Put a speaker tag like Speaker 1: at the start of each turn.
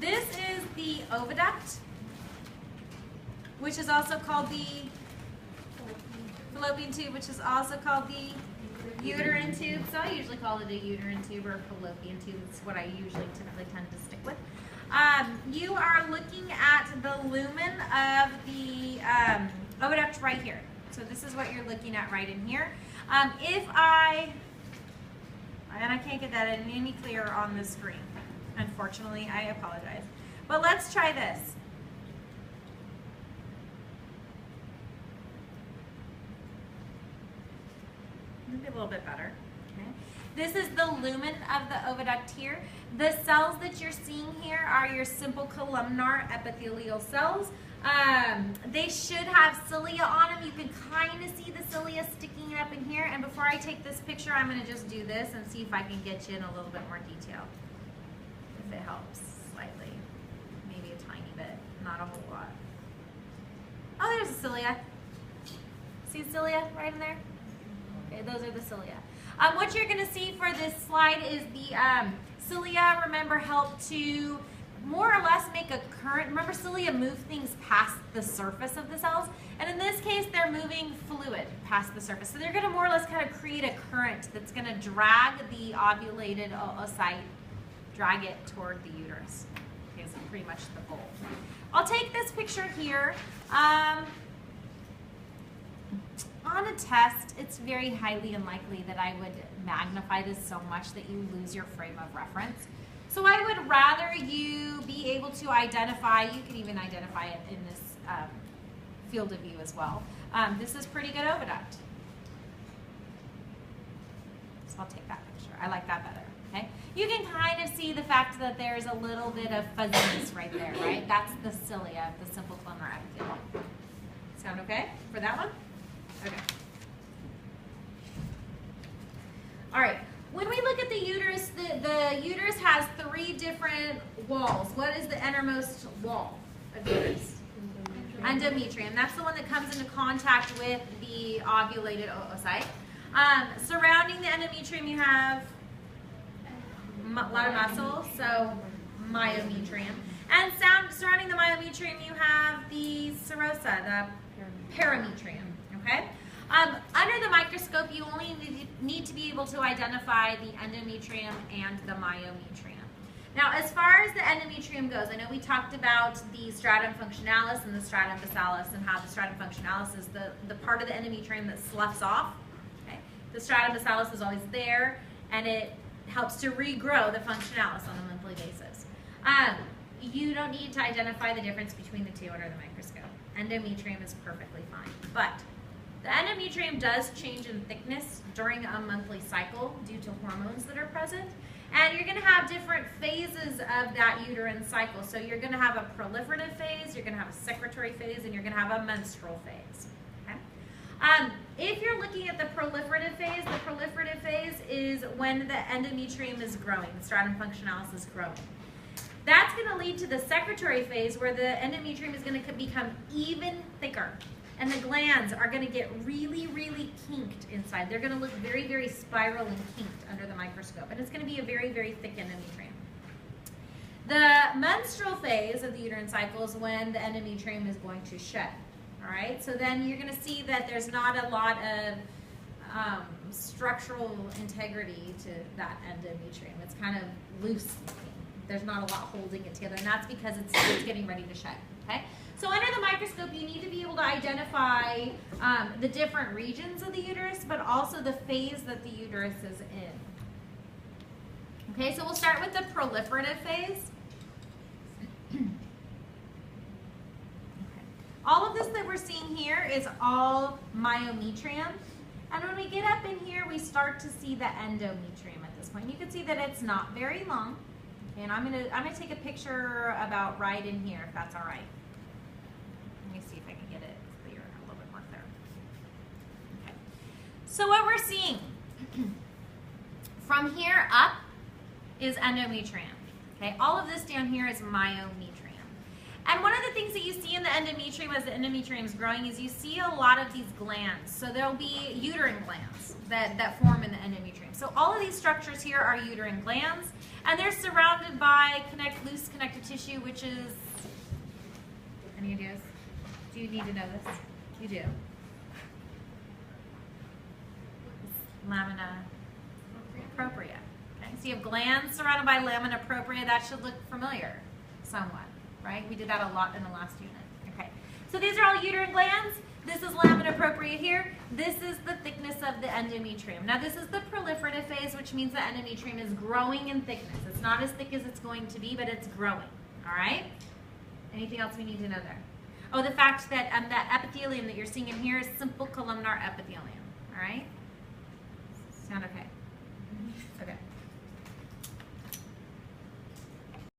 Speaker 1: this is the oviduct, which is also called the fallopian tube, which is also called the uterine tube. So I usually call it a uterine tube or fallopian tube. It's what I usually typically tend to stick with. You are looking at the lumen of the oviduct right here. So this is what you're looking at right in here. And I can't get that any clearer on the screen. Unfortunately, I apologize. But let's try this. Maybe a little bit better. Okay. This is the lumen of the oviduct here. The cells that you're seeing here are your simple columnar epithelial cells. They should have cilia on them. You can kind of see the cilia sticking up in here. And before I take this picture, I'm going to just do this and see if I can get you in a little bit more detail. If it helps slightly. Maybe a tiny bit, not a whole lot. Oh, there's the cilia. See the cilia right in there? Okay, those are the cilia. What you're going to see for this slide is the cilia, remember, help to more or less make a current. Remember, cilia move things past the surface of the cells, and in this case, they're moving fluid past the surface. So they're going to more or less kind of create a current that's going to drag the ovulated oocyte, drag it toward the uterus. Okay, so pretty much the goal. I'll take this picture here. On a test, it's very highly unlikely that I would magnify this so much that you lose your frame of reference. So I would rather you be able to identify, you can even identify it in this field of view as well. This is pretty good oviduct. So I'll take that picture. I like that better. Okay? You can kind of see the fact that there's a little bit of fuzziness right there, right? That's the cilia, the simple columnar epithelium. Sound okay for that one? Okay. All right. When we look at the uterus, the uterus has 3 different walls. What is the innermost wall of the uterus? Endometrium. That's the one that comes into contact with the ovulated oocyte. Surrounding the endometrium, you have a lot of muscle, so myometrium. And surrounding the myometrium, you have the serosa, the parametrium. Okay? Under the microscope, you only need to be able to identify the endometrium and the myometrium. Now, as far as the endometrium goes, I know we talked about the stratum functionalis and the stratum basalis, and how the stratum functionalis is the part of the endometrium that sloughs off. Okay? The stratum basalis is always there, and it helps to regrow the functionalis on a monthly basis. You don't need to identify the difference between the two under the microscope. Endometrium is perfectly fine. But the endometrium does change in thickness during a monthly cycle due to hormones that are present. And you're going to have different phases of that uterine cycle. So you're going to have a proliferative phase, you're going to have a secretory phase, and you're going to have a menstrual phase. Okay? If you're looking at the proliferative phase is when the endometrium is growing, the stratum functionalis is growing. That's going to lead to the secretory phase, where the endometrium is going to become even thicker. And the glands are going to get really, really kinked inside. They're going to look very, very spiral and kinked under the microscope. And it's going to be a very, very thick endometrium. The menstrual phase of the uterine cycle is when the endometrium is going to shed. All right? So then you're going to see that there's not a lot of structural integrity to that endometrium. It's kind of loose looking. There's not a lot holding it together. And that's because it's getting ready to shed. Okay? So under the microscope, you need to be able to identify the different regions of the uterus, but also the phase that the uterus is in. Okay, so we'll start with the proliferative phase. Okay. All of this that we're seeing here is all myometrium. And when we get up in here, we start to see the endometrium at this point. You can see that it's not very long. Okay, and I'm gonna take a picture about right in here, if that's all right. Let me see if I can get it clear, a little bit more clear. Okay. So what we're seeing from here up is endometrium. Okay, all of this down here is myometrium. And one of the things that you see in the endometrium as the endometrium is growing is you see a lot of these glands. So there'll be uterine glands that form in the endometrium. So all of these structures here are uterine glands, and they're surrounded by loose connective tissue, which is, any ideas? Do you need to know this? You do. It's lamina propria. Okay, so you have glands surrounded by lamina propria. That should look familiar somewhat, right? We did that a lot in the last unit. Okay, so these are all uterine glands. This is lamina propria here. This is the thickness of the endometrium. Now this is the proliferative phase, which means the endometrium is growing in thickness. It's not as thick as it's going to be, but it's growing, all right? Anything else we need to know there? Oh, the fact that that epithelium that you're seeing in here is simple columnar epithelium, all right? Sound okay? Okay.